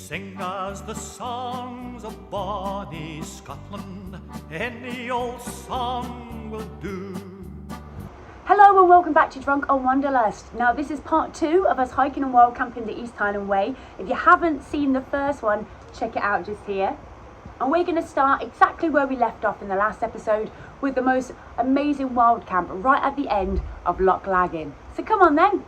sing us the songs of bonny Scotland. Any old song will do. Hello and welcome back to Drunk on Wanderlust. Now this is part 2 of us hiking and wild camping the East Highland Way. If you haven't seen the first one, check it out just here. And we're going to start exactly where we left off in the last episode with the most amazing wild camp right at the end of Loch Laggan. So come on then.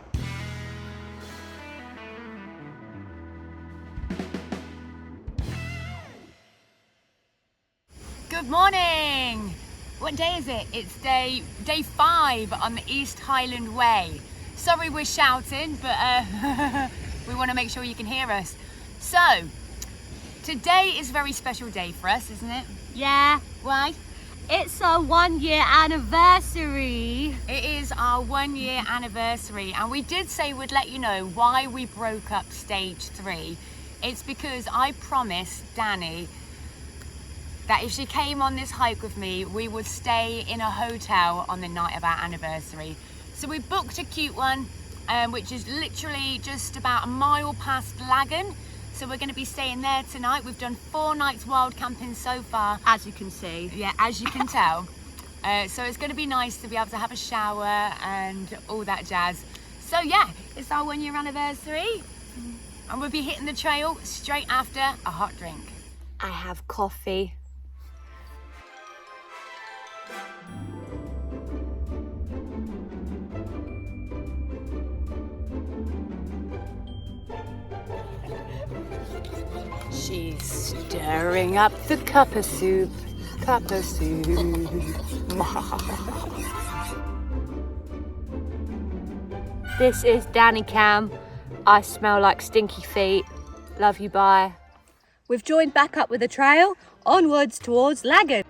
Good morning! What day is it? It's day 5 on the East Highland Way. Sorry we're shouting, but we want to make sure you can hear us. So, today is a very special day for us, isn't it? Yeah, Why? it's our 1 year anniversary. It is our 1 year anniversary, and we did say we'd let you know why we broke up stage 3. It's because I promised Danny that if she came on this hike with me, we would stay in a hotel on the night of our anniversary. So we booked a cute one, which is literally just about a mile past Laggan. So we're going to be staying there tonight. We've done 4 nights wild camping so far. As you can see. Yeah, as you can tell. So it's going to be nice to be able to have a shower and all that jazz. So yeah, it's our 1 year anniversary. And we'll be hitting the trail straight after a hot drink. I have coffee. She's stirring up the cup of soup. This is Danny Cam. I smell like stinky feet. Love you, bye. We've joined back up with the trail, onwards towards Laggan.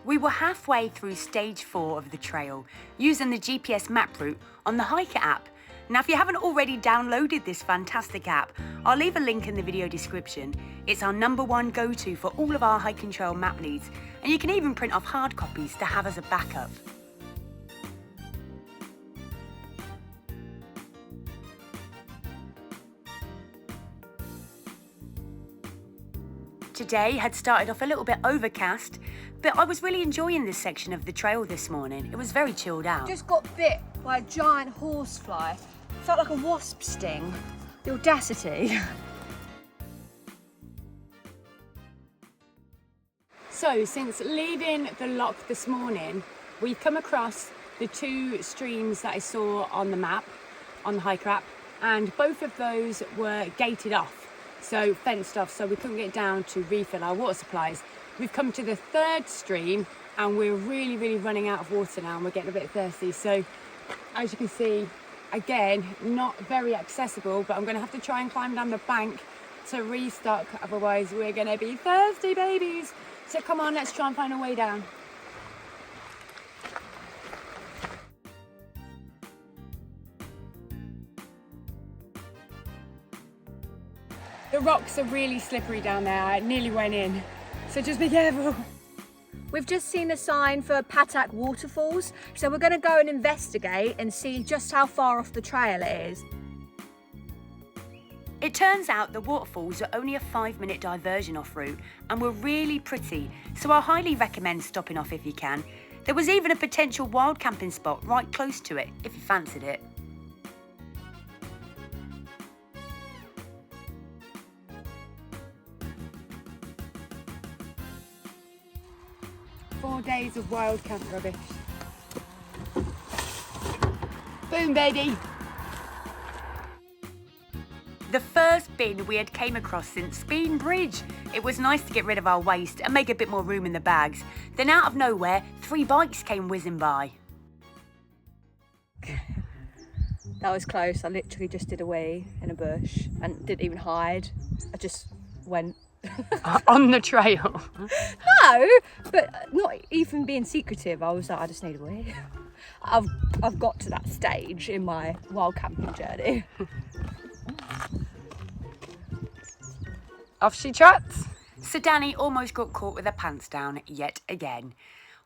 We were halfway through stage 4 of the trail, using the GPS map route on the Hiker app. Now, if you haven't already downloaded this fantastic app, I'll leave a link in the video description. It's our #1 go-to for all of our hike and trail map needs, and you can even print off hard copies to have as a backup. Today had started off a little bit overcast, but I was really enjoying this section of the trail this morning. It was very chilled out. Just got bit by a giant horsefly. Felt like a wasp sting. The audacity. So since leaving the loch this morning, we've come across the 2 streams that I saw on the map, on the hiker app, and both of those were gated off, so fenced off, so we couldn't get down to refill our water supplies. We've come to the 3rd stream and we're really running out of water now, and we're getting a bit thirsty. So as you can see, again, not very accessible, but I'm going to have to try and climb down the bank to restock, otherwise we're going to be thirsty babies. So come on, let's try and find a way down. The rocks are really slippery down there. I nearly went in, so just be careful. We've just seen a sign for Patak waterfalls, so we're going to go and investigate and see just how far off the trail it is. It turns out the waterfalls are only a 5-minute diversion off route and were really pretty, so I highly recommend stopping off if you can. There was even a potential wild camping spot right close to it if you fancied it. Four days of wild camp rubbish. Boom, baby. The first bin we had came across since Speyside Bridge. It was nice to get rid of our waste and make a bit more room in the bags. Then out of nowhere, 3 bikes came whizzing by. That was close. I literally just did a wee in a bush and didn't even hide. I just went. On the trail. No, but not even being secretive. I was like, I just need a wee. I've got to that stage in my wild camping journey. Off she trots. So Danny almost got caught with her pants down yet again.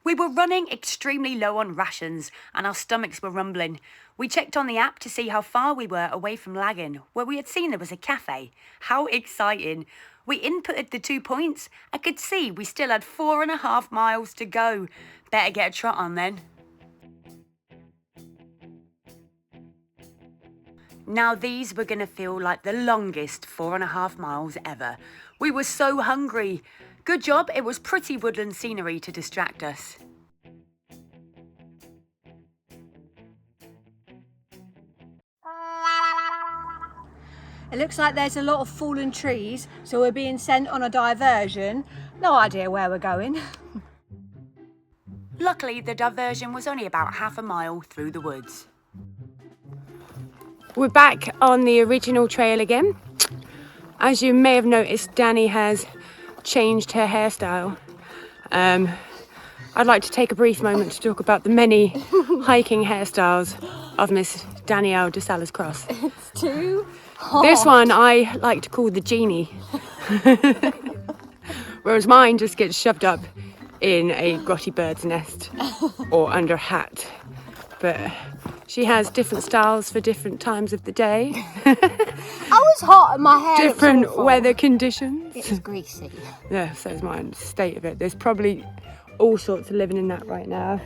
We were running extremely low on rations and our stomachs were rumbling. We checked on the app to see how far we were away from Laggan, where we had seen there was a cafe. How exciting. We inputted the 2 points and could see we still had 4.5 miles to go. Better get a trot on then. Now these were going to feel like the longest 4.5 miles ever. We were so hungry. Good job it was pretty woodland scenery to distract us. It looks like there's a lot of fallen trees, so we're being sent on a diversion. No idea where we're going. Luckily, the diversion was only about half a mile through the woods. We're back on the original trail again. As you may have noticed, Danny has changed her hairstyle. I'd like to take a brief moment to talk about the many hiking hairstyles of Miss Danielle de Salas Cross. It's too hot. This one I like to call the genie, whereas mine just gets shoved up in a grotty bird's nest or under a hat. But she has different styles for different times of the day. I was hot and my hair Different looks awful. weather conditions. It's greasy. Yeah, so is mine. State of it. There's probably all sorts of living in that right now.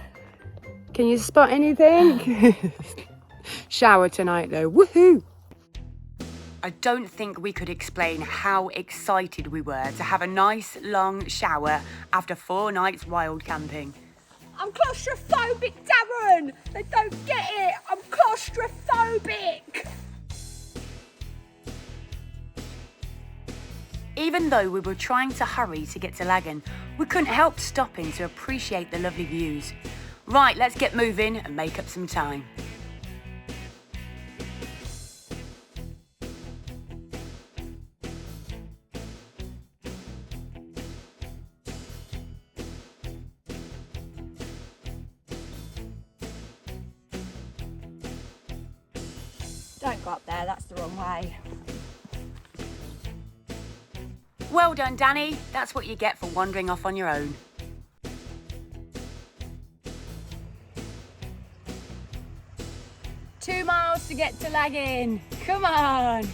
Can you spot anything? Shower tonight though. Woohoo! I don't think we could explain how excited we were to have a nice long shower after 4 nights wild camping. I'm claustrophobic, Darren! They don't get it! I'm claustrophobic! Even though we were trying to hurry to get to Laggan, we couldn't help stopping to appreciate the lovely views. Right, let's get moving and make up some time. Don't go up there, that's the wrong way. Well done, Danny. That's what you get for wandering off on your own. Two miles to get to Laggan. Come on.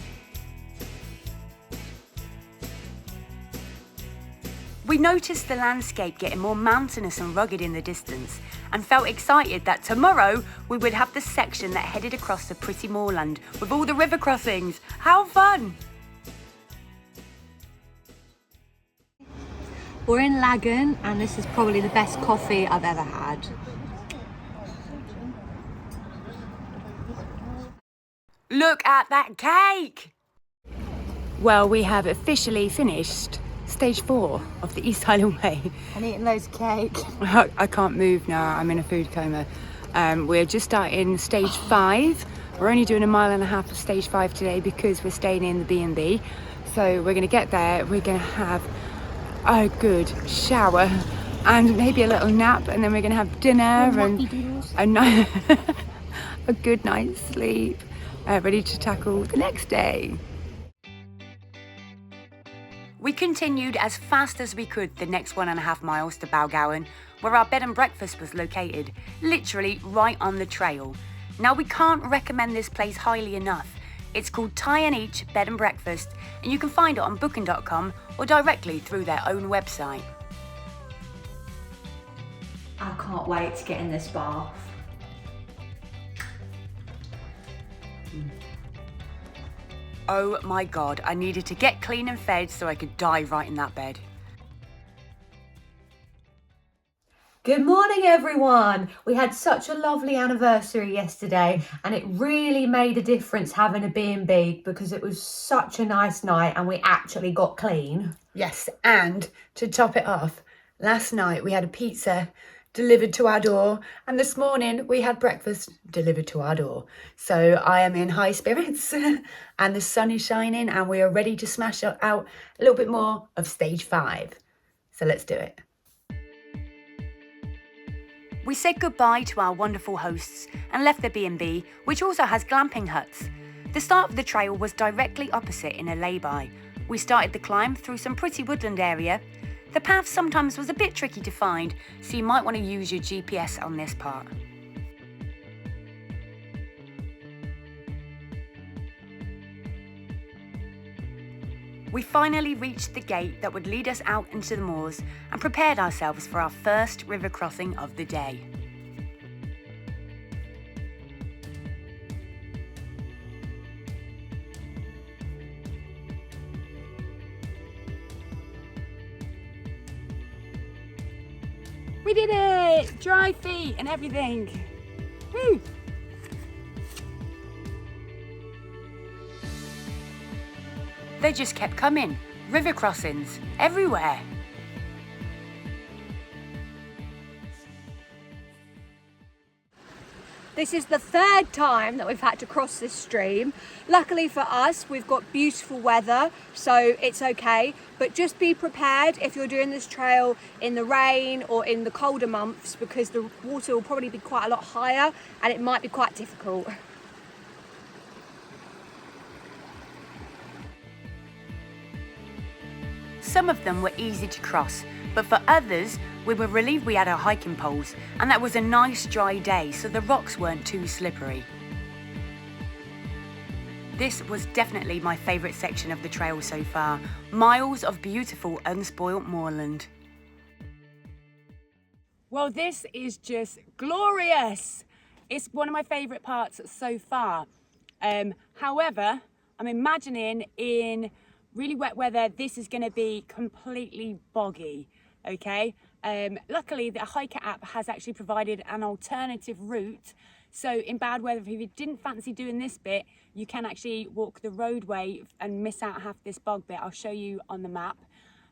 We noticed the landscape getting more mountainous and rugged in the distance and felt excited that tomorrow we would have the section that headed across the pretty moorland with all the river crossings. How fun! We're in Laggan and this is probably the best coffee I've ever had. Look at that cake! Well, we have officially finished stage 4 of the East Highland Way. I'm eating loads of cake. I can't move now, I'm in a food coma. We're just starting stage 5. We're only doing 1.5 miles of stage 5 today because we're staying in the B&B. So we're gonna get there, we're gonna have a good shower and maybe a little nap, and then we're gonna have dinner and a good night's sleep, ready to tackle the next day. We continued as fast as we could the next 1.5 miles to Balgowan, where our bed and breakfast was located, literally right on the trail. Now, we can't recommend this place highly enough. It's called Tie and Each Bed and Breakfast, and you can find it on booking.com or directly through their own website. I can't wait to get in this bath. Oh my God, I needed to get clean and fed so I could die right in that bed. Good morning, everyone. We had such a lovely anniversary yesterday and it really made a difference having a B&B because it was such a nice night and we actually got clean. Yes, and to top it off, last night we had a pizza delivered to our door, and this morning we had breakfast delivered to our door. So I am in high spirits and the sun is shining and we are ready to smash out a little bit more of stage 5. So let's do it. We said goodbye to our wonderful hosts and left the B&B, which also has glamping huts. The start of the trail was directly opposite in a lay-by. We started the climb through some pretty woodland area. The path sometimes was a bit tricky to find, so you might want to use your GPS on this part. We finally reached the gate that would lead us out into the moors and prepared ourselves for our first river crossing of the day. We did it! Dry feet and everything. Woo! They just kept coming. River crossings everywhere. This is the third time that we've had to cross this stream. Luckily for us, we've got beautiful weather, so it's okay. But just be prepared if you're doing this trail in the rain or in the colder months, because the water will probably be quite a lot higher and it might be quite difficult. Some of them were easy to cross, but for others, we were relieved we had our hiking poles, and that was a nice dry day, so the rocks weren't too slippery. This was definitely my favourite section of the trail so far. Miles of beautiful unspoilt moorland. Well, this is just glorious. It's one of my favourite parts so far. However, I'm imagining in really wet weather, this is going to be completely boggy, okay? Luckily, the Hiker app has actually provided an alternative route. So in bad weather, if you didn't fancy doing this bit, you can actually walk the roadway and miss out half this bog bit. I'll show you on the map.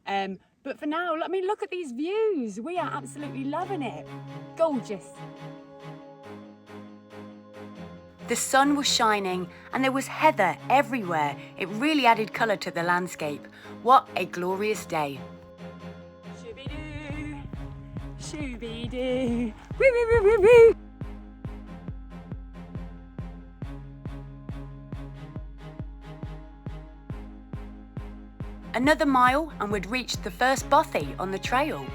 But for now, I mean, look at these views. We are absolutely loving it. Gorgeous. The sun was shining and there was heather everywhere. It really added colour to the landscape. What a glorious day. Shooby-doo, shooby-doo, woo-woo-woo-woo-woo. Another mile and we'd reached the first Bothy on the trail.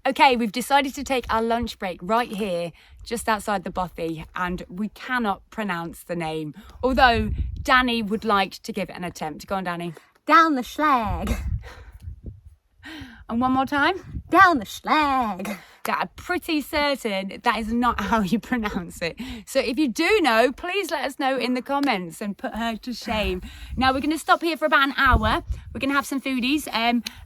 Okay, we've decided to take our lunch break right here, just outside the Bothy, and we cannot pronounce the name, although Danny would like to give it an attempt. Go on, Danny. Down the Schlag. And one more time. Down the Schlag. I'm pretty certain that is not how you pronounce it. So if you do know, please let us know in the comments and put her to shame. Now we're going to stop here for about an hour. We're going to have some foodies.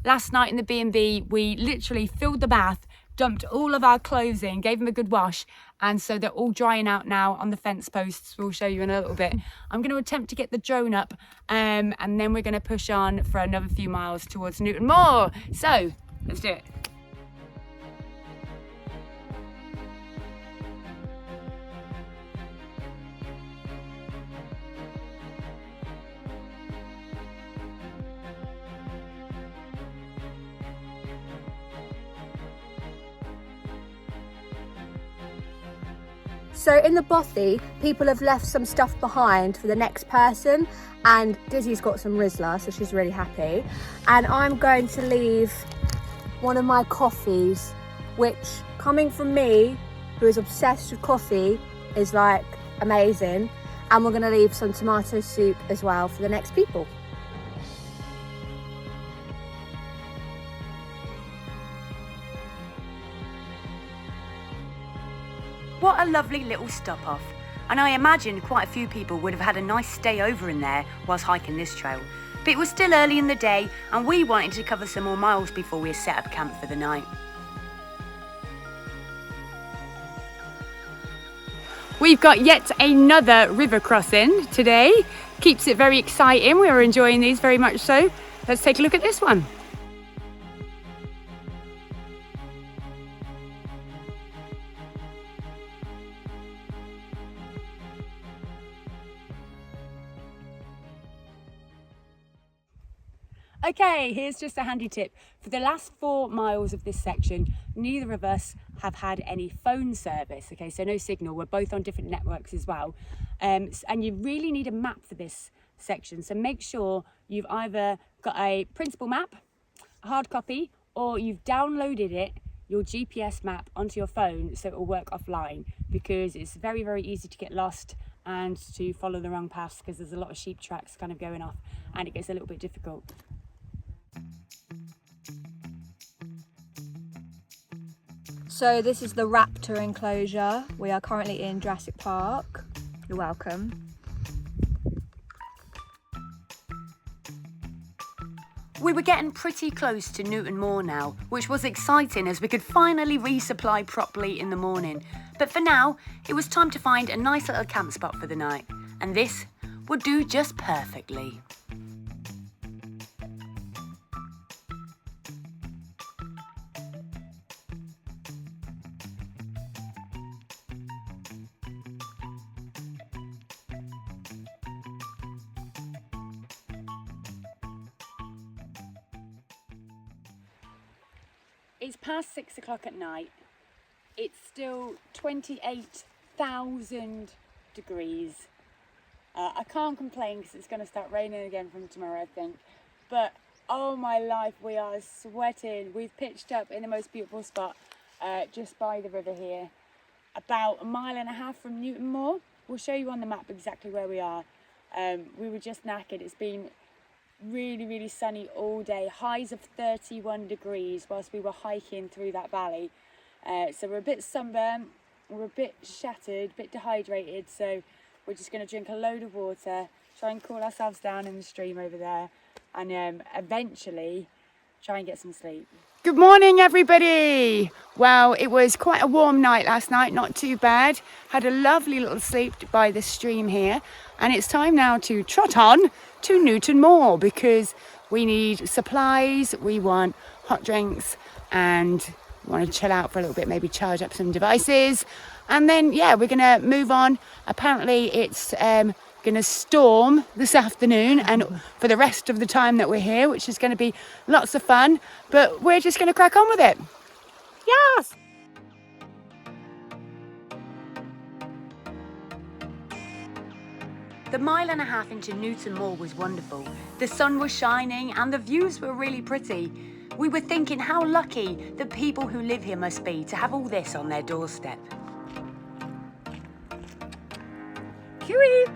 Last night in the B&B, we literally filled the bath, dumped all of our clothes in, gave them a good wash, and so they're all drying out now on the fence posts. We'll show you in a little bit. I'm going to attempt to get the drone up, and then we're going to push on for another few miles towards Newtonmore. So let's do it. So in the Bothy, people have left some stuff behind for the next person, and Dizzy's got some Rizla, so she's really happy. And I'm going to leave one of my coffees, which, coming from me, who is obsessed with coffee, is like amazing. And we're going to leave some tomato soup as well for the next people. What a lovely little stop off. And I imagine quite a few people would have had a nice stay over in there whilst hiking this trail. But it was still early in the day and we wanted to cover some more miles before we set up camp for the night. We've got yet another river crossing today. Keeps it very exciting. We are enjoying these very much so. Let's take a look at this one. Okay, here's just a handy tip. For the last 4 miles of this section, neither of us have had any phone service. Okay, so no signal. We're both on different networks as well. And you really need a map for this section. So make sure you've either got a printable map, a hard copy, or you've downloaded it, your GPS map, onto your phone so it will work offline, because it's very, very easy to get lost and to follow the wrong paths, because there's a lot of sheep tracks kind of going off and it gets a little bit difficult. So this is the raptor enclosure. We are currently in Jurassic Park. You're welcome. We were getting pretty close to Newtonmore now, which was exciting as we could finally resupply properly in the morning. But for now, it was time to find a nice little camp spot for the night, and this would do just perfectly. It's past 6 o'clock at night. It's still 28,000 degrees. I can't complain because it's going to start raining again from tomorrow, I think. But oh my life, we are sweating. We've pitched up in the most beautiful spot just by the river here, about 1.5 miles from Newtonmore. We'll show you on the map exactly where we are. We were just knackered. It's been really, really sunny all day, highs of 31 degrees whilst we were hiking through that valley. So we're a bit sunburned, we're a bit shattered, a bit dehydrated, so we're just going to drink a load of water, try and cool ourselves down in the stream over there, and eventually try and get some sleep. Good morning, everybody. Well, it was quite a warm night last night, not too bad. Had a lovely little sleep by the stream here, and it's time now to trot on to Newtonmore because we need supplies, we want hot drinks, and want to chill out for a little bit, maybe charge up some devices, and then yeah, we're gonna move on. Apparently it's gonna storm this afternoon and for the rest of the time that we're here, which is going to be lots of fun, but we're just going to crack on with it. Yes. The 1.5 miles into Newtonmore was wonderful. The sun was shining and the views were really pretty. We were thinking how lucky the people who live here must be to have all this on their doorstep. Cooey!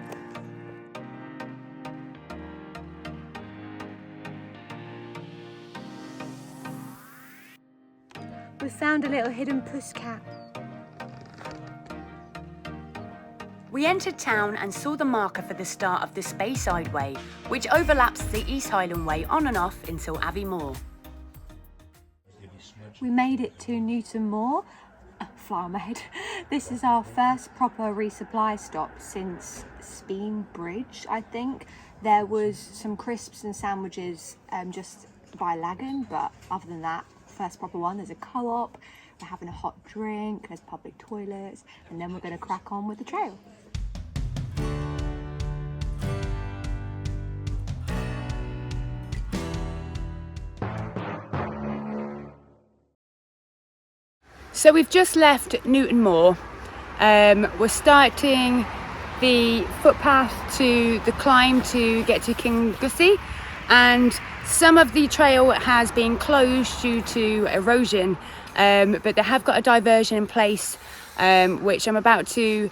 We found a little hidden pusscat. We entered town and saw the marker for the start of the Speyside Way, which overlaps the East Highland Way on and off until Aviemore. We made it to Newtonmore. Fly on my head. This is our first proper resupply stop since Speyside Bridge, I think. There was some crisps and sandwiches just by Laggan, but other than that, first proper one. There's a co-op, we're having a hot drink, there's public toilets, and then we're going to crack on with the trail. So we've just left Newtonmore. We're starting the footpath to the climb to get to Kingussy, and some of the trail has been closed due to erosion, but they have got a diversion in place, which I'm about to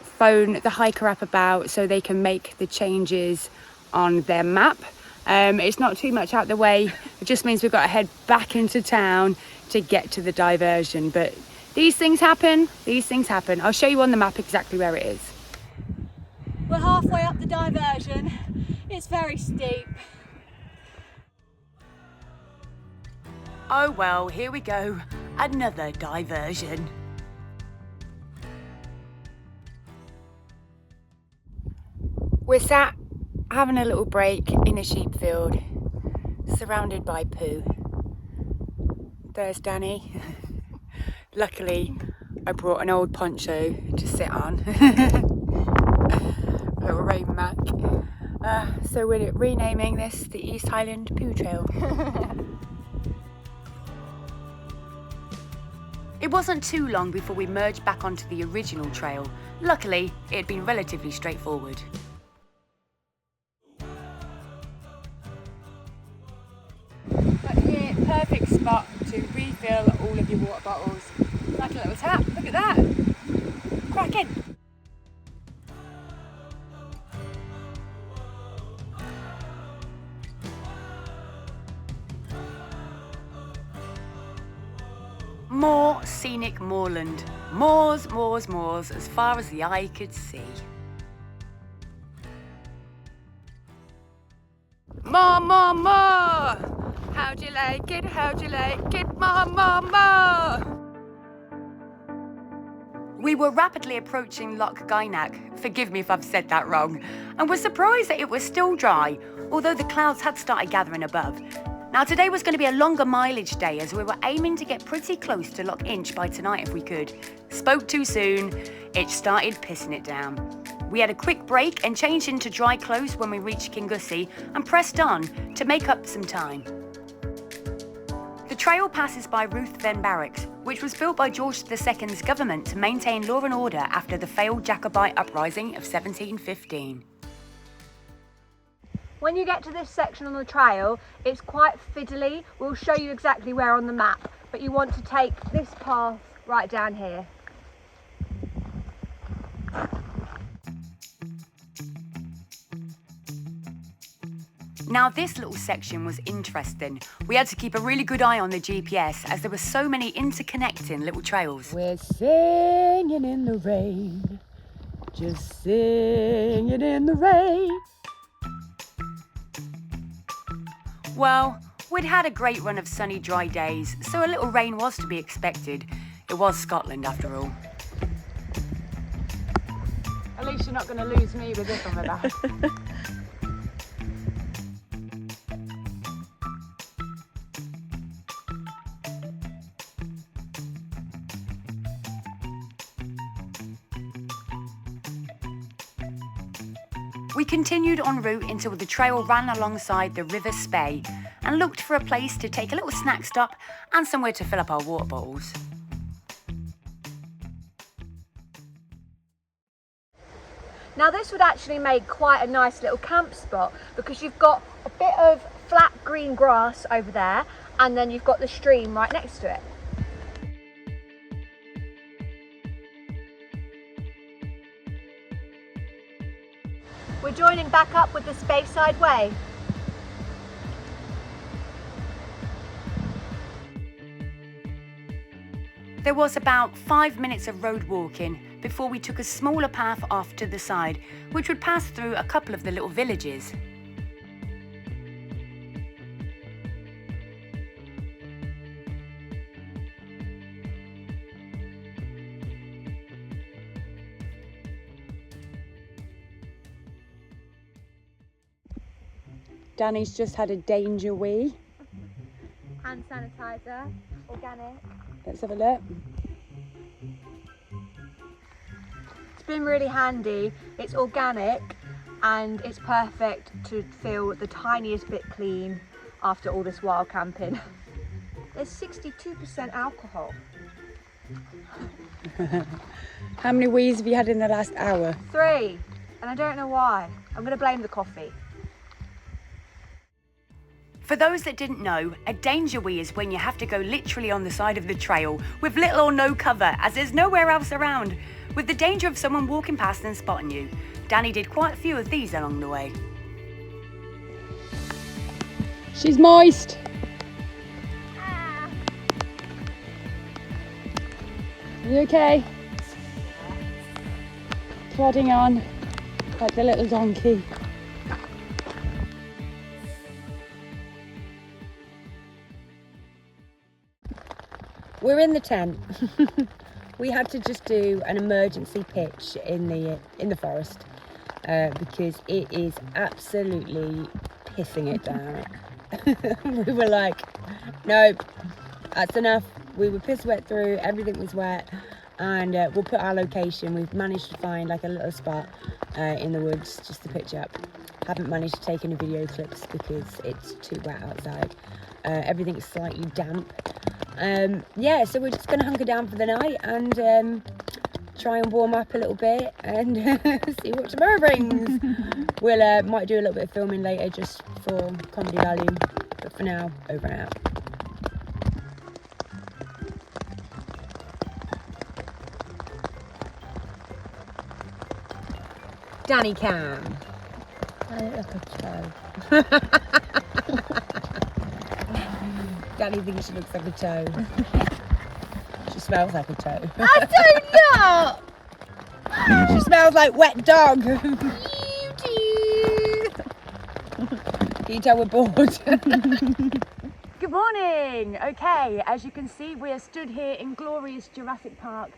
phone the hiker up about so they can make the changes on their map. It's not too much out the way, it just means we've got to head back into town to get to the diversion, but these things happen. I'll show you on the map exactly where it is. We're halfway up the diversion. It's very steep. Oh well, here we go, another diversion. We're sat having a little break in a sheep field, surrounded by poo. There's Danny. Luckily, I brought an old poncho to sit on. Little rain mac. So we're renaming this the East Highland Poo Trail. It It wasn't too long before we merged back onto the original trail. Luckily, it had been relatively straightforward. But here, perfect spot to refill all of your water bottles. Like a little tap, look at that. Cracking. More scenic moorland. Moors, moors, moors, as far as the eye could see. More, more, more! How'd you like it? How'd you like it? More, more, more! We were rapidly approaching Loch Gynac, forgive me if I've said that wrong, and were surprised that it was still dry, although the clouds had started gathering above. Now today was going to be a longer mileage day as we were aiming to get pretty close to Loch Inch by tonight if we could. Spoke too soon, it started pissing it down. We had a quick break and changed into dry clothes when we reached Kingussy and pressed on to make up some time. The trail passes by Ruthven Barracks, which was built by George II's government to maintain law and order after the failed Jacobite uprising of 1715. When you get to this section on the trail, it's quite fiddly. We'll show you exactly where on the map, but you want to take this path right down here. Now this little section was interesting. We had to keep a really good eye on the GPS as there were so many interconnecting little trails. We're singing in the rain, just singing in the rain. Well, we'd had a great run of sunny, dry days, so a little rain was to be expected. It was Scotland after all. At least you're not going to lose me with this on my back. We continued en route until the trail ran alongside the River Spey and looked for a place to take a little snack stop and somewhere to fill up our water bottles. Now this would actually make quite a nice little camp spot because you've got a bit of flat green grass over there and then you've got the stream right next to it. We're joining back up with the Speyside Way. There was about 5 minutes of road walking before we took a smaller path off to the side, which would pass through a couple of the little villages. Danny's just had a danger wee. Hand sanitizer, organic. Let's have a look. It's been really handy. It's organic and it's perfect to feel the tiniest bit clean after all this wild camping. There's 62% alcohol. How many wees have you had in the last hour? 3, and I don't know why. I'm going to blame the coffee. For those that didn't know, a danger wee is when you have to go literally on the side of the trail with little or no cover as there's nowhere else around, with the danger of someone walking past and spotting you. Danny did quite a few of these along the way. She's moist. Are you okay? Plodding on like the little donkey. We're in the tent. We had to just do an emergency pitch in the forest because it is absolutely pissing it down. We were like, nope, that's enough. We were piss wet through, everything was wet, and we'll put our location. We've managed to find like a little spot in the woods just to pitch up. Haven't managed to take any video clips because it's too wet outside. Everything's slightly damp. Yeah, so we're just going to hunker down for the night and try and warm up a little bit and see what tomorrow brings. We'll might do a little bit of filming later just for comedy value, but for now, over and out. Danny Cam. I look like a toe. Danny thinks she looks like a toe. She smells like a toe. I do not. She smells like wet dog. You do. Can you tell we're bored? Good morning. Okay, as you can see, we are stood here in glorious Jurassic Park.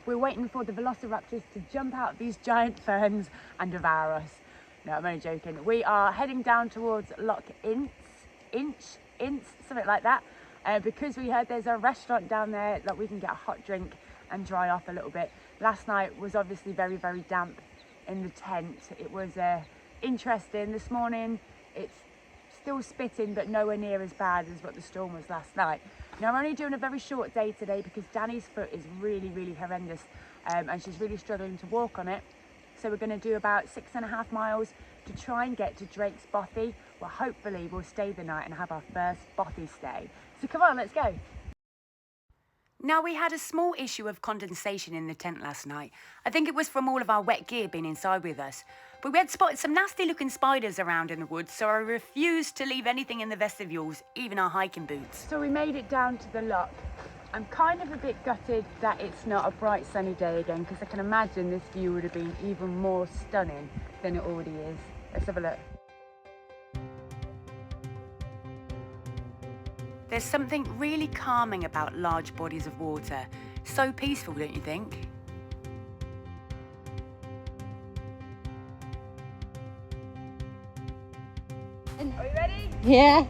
We're waiting for the velociraptors to jump out these giant ferns and devour us. No, I'm only joking. We are heading down towards Loch Inch, something like that, because we heard there's a restaurant down there that we can get a hot drink and dry off a little bit. Last night was obviously very, very damp in the tent. It was interesting. This morning it's still spitting, but nowhere near as bad as what the storm was last night. Now, I'm only doing a very short day today because Danny's foot is really, really horrendous, and she's really struggling to walk on it. So we're going to do about 6.5 miles to try and get to Drake's Bothy, where hopefully we'll stay the night and have our first Bothy stay. So come on, let's go. Now, we had a small issue of condensation in the tent last night. I think it was from all of our wet gear being inside with us. But we had spotted some nasty looking spiders around in the woods, so I refused to leave anything in the vestibules, even our hiking boots. So we made it down to the Loch. I'm kind of a bit gutted that it's not a bright sunny day again, because I can imagine this view would have been even more stunning than it already is. Let's have a look. There's something really calming about large bodies of water. So peaceful, don't you think? Are you ready? Yeah.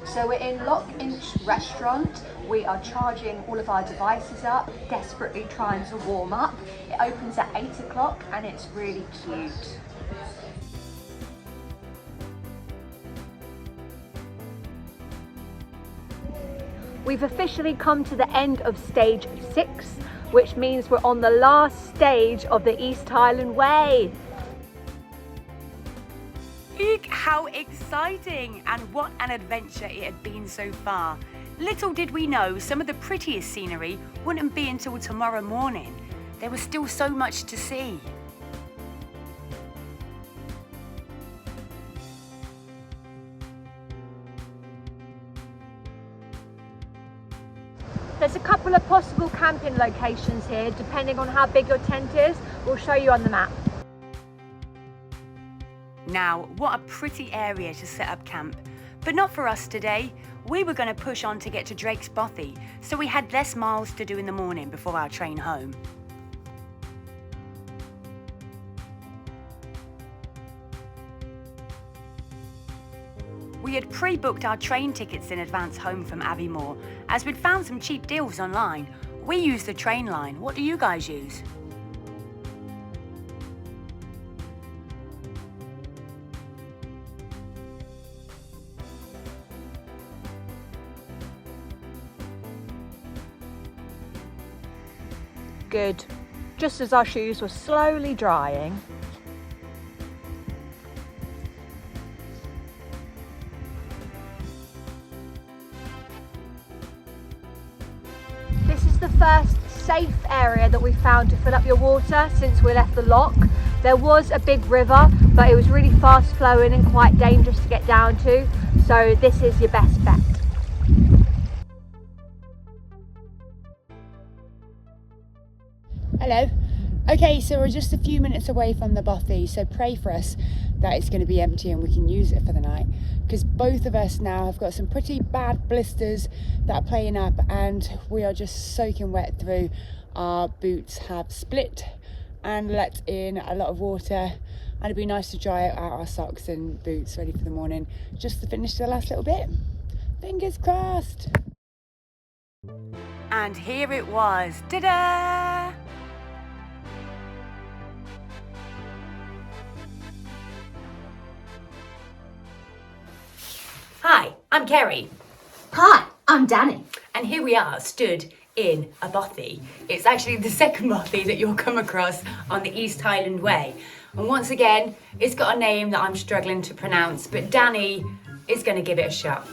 So we're in Loch Inch restaurant. We are charging all of our devices up, desperately trying to warm up. It opens at 8 o'clock and it's really cute. We've officially come to the end of stage 6, which means we're on the last stage of the East Highland Way. Eek, how exciting, and what an adventure it had been so far. Little did we know some of the prettiest scenery wouldn't be until tomorrow morning. There was still so much to see. There's a couple of possible camping locations here, depending on how big your tent is. We'll show you on the map. Now, what a pretty area to set up camp. But not for us today. We were going to push on to get to Drake's Bothy, so we had less miles to do in the morning before our train home. We had pre-booked our train tickets in advance home from Aviemore, as we'd found some cheap deals online. We use the train line. What do you guys use? Good. Just as our shoes were slowly drying. This is the first safe area that we found to fill up your water since we left the loch. There was a big river, but it was really fast flowing and quite dangerous to get down to, so this is your best bet. Hello. Okay, so we're just a few minutes away from the Bothy, so pray for us that it's going to be empty and we can use it for the night, because both of us now have got some pretty bad blisters that are playing up and we are just soaking wet through. Our boots have split and let in a lot of water, and it'd be nice to dry out our socks and boots ready for the morning, just to finish the last little bit. Fingers crossed. And here it was. Ta-da! Hi, I'm Kerry. Hi, I'm Danny. And here we are, stood in a bothy. It's actually the second bothy that you'll come across on the East Highland Way. And once again, it's got a name that I'm struggling to pronounce, but Danny is going to give it a shot.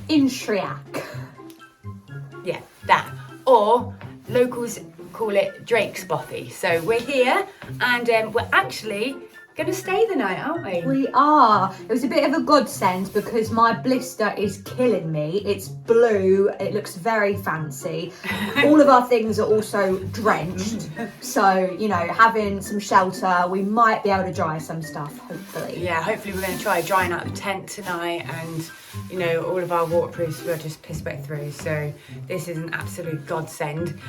Inshriak. Yeah, that. Or locals call it Drake's Bothy. So we're here and we're actually going to stay the night, aren't we? We are. It was a bit of a godsend because my blister is killing me. It's blue. It looks very fancy. All of our things are also drenched. So, you know, having some shelter, we might be able to dry some stuff, hopefully. Yeah, hopefully we're going to try drying out the tent tonight and, you know, all of our waterproofs will just piss back through. So this is an absolute godsend.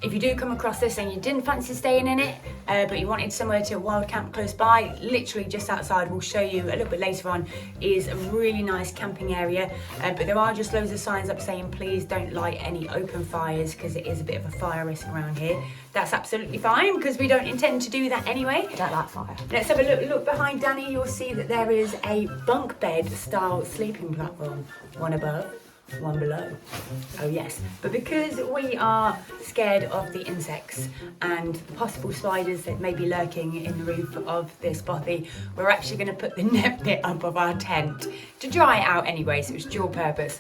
If you do come across this and you didn't fancy staying in it, but you wanted somewhere to wild camp close by, literally just outside, we'll show you a little bit later on, is a really nice camping area. But there are just loads of signs up saying please don't light any open fires because it is a bit of a fire risk around here. That's absolutely fine because we don't intend to do that anyway. Don't like fire. Let's have a look behind Danny. You'll see that there is a bunk bed style sleeping platform. One above, one below. Oh yes, but because we are scared of the insects and the possible spiders that may be lurking in the roof of this bothy, we're actually going to put the net bit up of our tent to dry it out anyway, so it's dual purpose,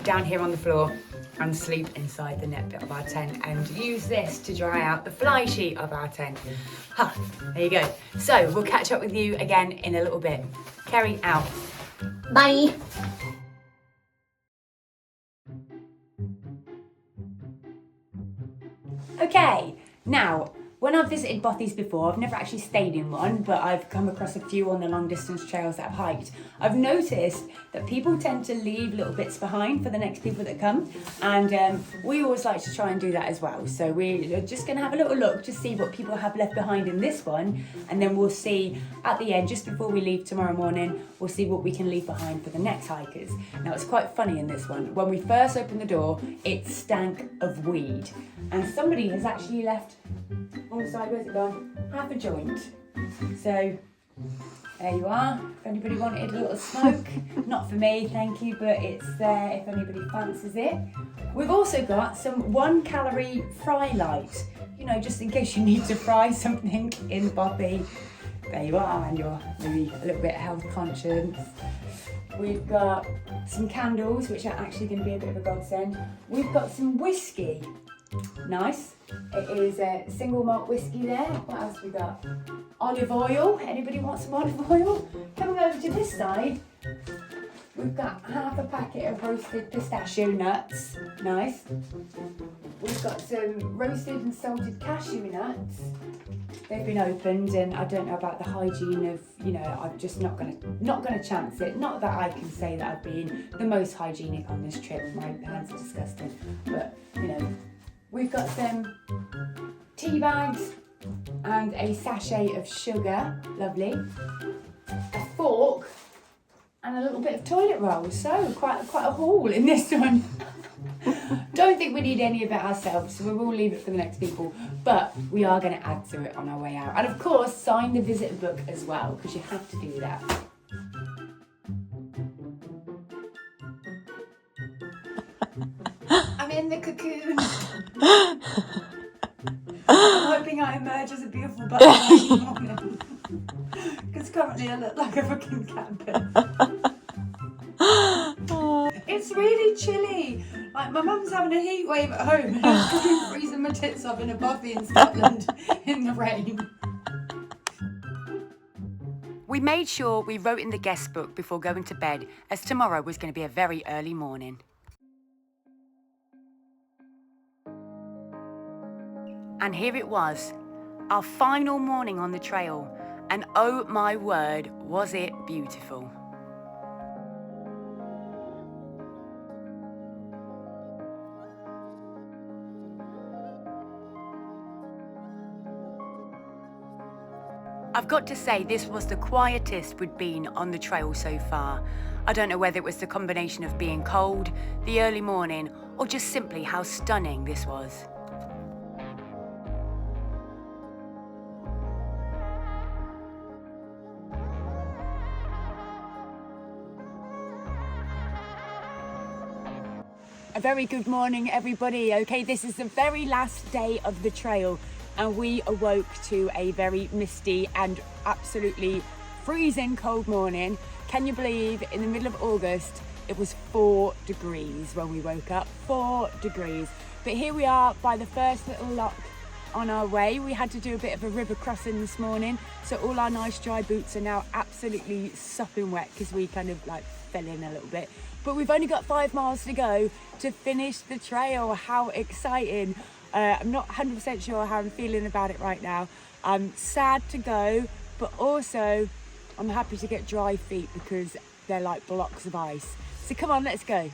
down here on the floor, and sleep inside the net bit of our tent and use this to dry out the fly sheet of our tent. Huh, there you go. So we'll catch up with you again in a little bit. Kerry out. Bye. Okay, now, when I've visited bothies before, I've never actually stayed in one, but I've come across a few on the long distance trails that I've hiked. I've noticed that people tend to leave little bits behind for the next people that come, and we always like to try and do that as well. So we're just going to have a little look to see what people have left behind in this one, and then we'll see at the end, just before we leave tomorrow morning, we'll see what we can leave behind for the next hikers. Now, it's quite funny in this one. When we first opened the door, it stank of weed, and somebody has actually left on the side, where's it gone? Half a joint. So there you are. If anybody wanted a little smoke, not for me, thank you, but it's there if anybody fancies it. We've also got some 1 calorie fry light, you know, just in case you need to fry something in the bothy. There you are, and you're maybe a little bit health conscious. We've got some candles, which are actually going to be a bit of a godsend. We've got some whiskey. Nice. It is a single malt whiskey there. What else we got? Olive oil. Anybody want some olive oil? Coming over to this side, we've got half a packet of roasted pistachio nuts. Nice. We've got some roasted and salted cashew nuts. They've been opened, and I don't know about the hygiene of, you know, I'm just not gonna chance it. Not that I can say that I've been the most hygienic on this trip. My hands are disgusting, but you know. We've got some tea bags and a sachet of sugar, lovely, a fork and a little bit of toilet roll. So quite a haul in this one. Don't think we need any of it ourselves, so we will leave it for the next people, but we are going to add to it on our way out. And of course, sign the visitor book as well, because you have to do that. I'm in the cocoon. I'm hoping I emerge as a beautiful butterfly in the morning. Because currently I look like a fucking campus. It's really chilly. Like, my mum's having a heat wave at home and I'm freezing my tits off in a bothy in Scotland in the rain. We made sure we wrote in the guest book before going to bed, as tomorrow was going to be a very early morning. And here it was, our final morning on the trail, and oh my word, was it beautiful. I've got to say, this was the quietest we'd been on the trail so far. I don't know whether it was the combination of being cold, the early morning, or just simply how stunning this was. A very good morning, everybody. Okay, this is the very last day of the trail, and we awoke to a very misty and absolutely freezing cold morning. Can you believe in the middle of August it was 4 degrees when we woke up? 4 degrees. But here we are by the first little loch on our way. We had to do a bit of a river crossing this morning, so all our nice dry boots are now absolutely sopping wet because we kind of like fell in a little bit. But we've only got 5 miles to go to finish the trail. How exciting. I'm not 100% sure how I'm feeling about it right now. I'm sad to go, but also I'm happy to get dry feet because they're like blocks of ice. So come on, let's go.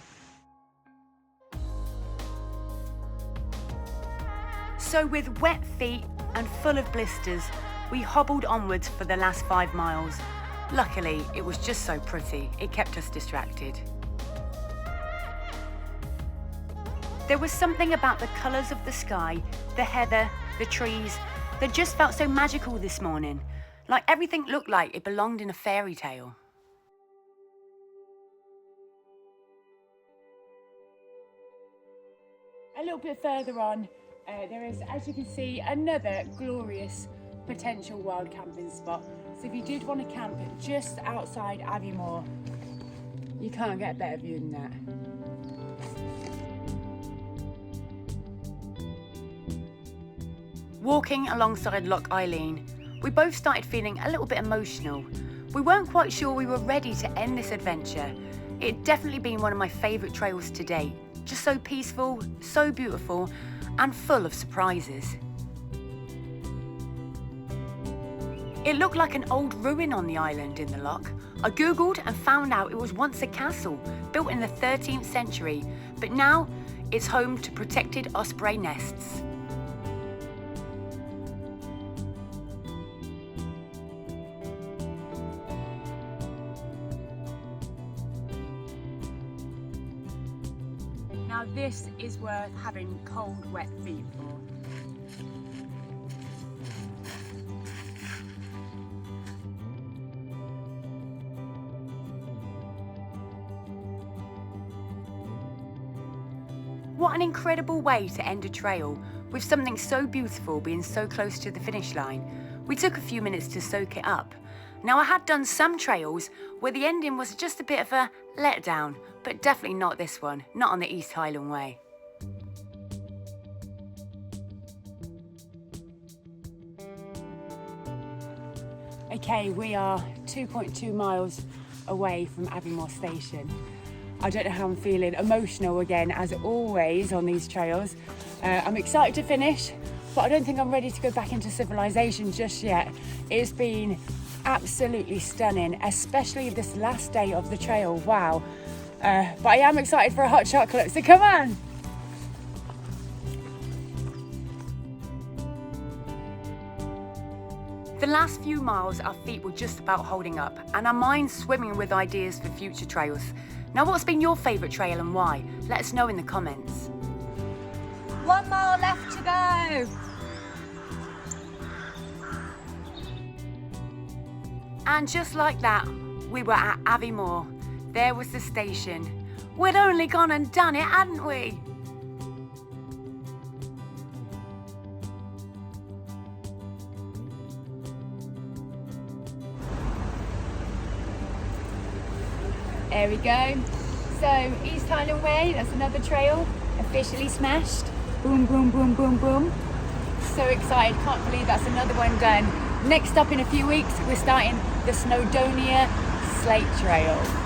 So with wet feet and full of blisters, we hobbled onwards for the last 5 miles. Luckily, it was just so pretty, it kept us distracted. There was something about the colours of the sky, the heather, the trees, that just felt so magical this morning. Like everything looked like it belonged in a fairy tale. A little bit further on, there is, as you can see, another glorious potential wild camping spot. So if you did want to camp just outside Aviemore, you can't get a better view than that. Walking alongside Loch we both started feeling a little bit emotional. We weren't quite sure we were ready to end this adventure. It had definitely been one of my favourite trails to date. Just so peaceful, so beautiful, and full of surprises. It looked like an old ruin on the island in the loch. I googled and found out it was once a castle, built in the 13th century, but now it's home to protected osprey nests. Now this is worth having cold, wet feet for. What an incredible way to end a trail, with something so beautiful being so close to the finish line. We took a few minutes to soak it up. Now I had done some trails where the ending was just a bit of a letdown, but definitely not this one, not on the East Highland Way. Okay, we are 2.2 miles away from Aviemore station. I don't know how I'm feeling. Emotional again, as always on these trails. I'm excited to finish, but I don't think I'm ready to go back into civilization just yet. It's been absolutely stunning, especially this last day of the trail. Wow. But I am excited for a hot chocolate, so come on. The last few miles, our feet were just about holding up, and our minds swimming with ideas for future trails. Now, what's been your favourite trail and why? Let us know in the comments. 1 mile left to go. And just like that, we were at Aviemore. There was the station. We'd only gone and done it, hadn't we? There we go. So East Highland Way, that's another trail officially smashed. Boom, boom, boom, boom, boom. So excited, can't believe that's another one done. Next up in a few weeks, we're starting the Snowdonia Slate Trail.